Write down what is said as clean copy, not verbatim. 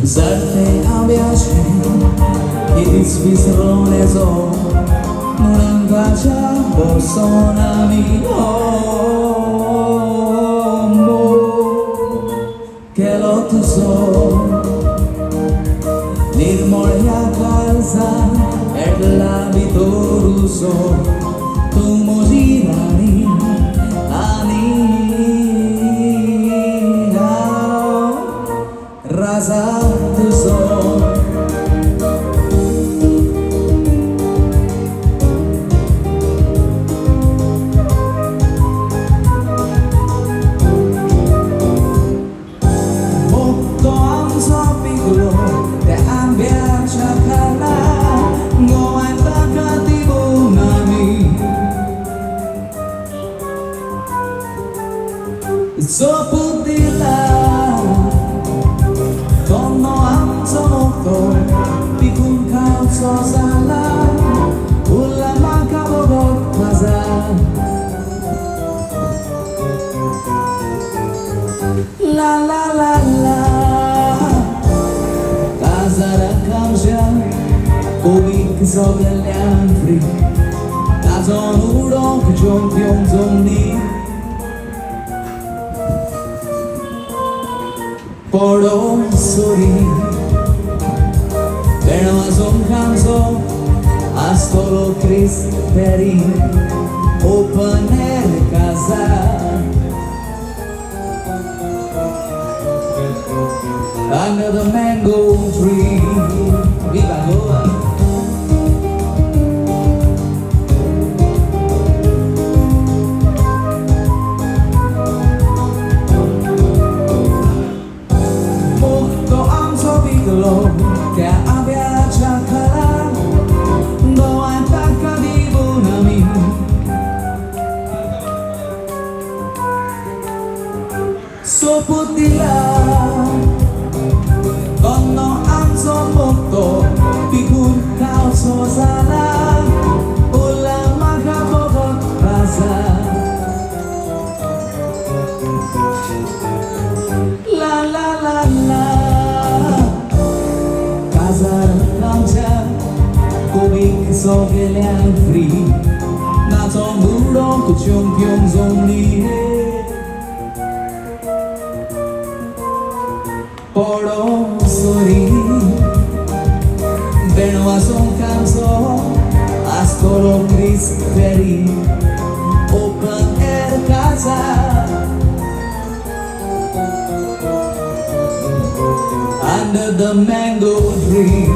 Zaad Ambeachem, it's visrones o non cacciamo sonami che lo tu so nirmolia calza et l'abito ruso tu mojirani ani rasa tu so So putihlah, kono am somoto, pikun kau so salah, ulama kau bot mazal. La la la la, Zaad Ambeachem, obik zogelian fri, tazon udon kujong pyong zomni. Poro sori, pero azon canso, astolo Chris peri, open air casa. Under the mango tree, viva Goa. Che abbia già calato, non attacca di bunami. So putihlah, kono am somoto, pikun kau so salah, ulama kau bot rasa. La la la la. Zaad Ambeachem, obik zogelian fri, tazon udon kujong pyong zomni. Poro sori, pero azon canso, astolo Chris peri, open air casa. Under the mango tree.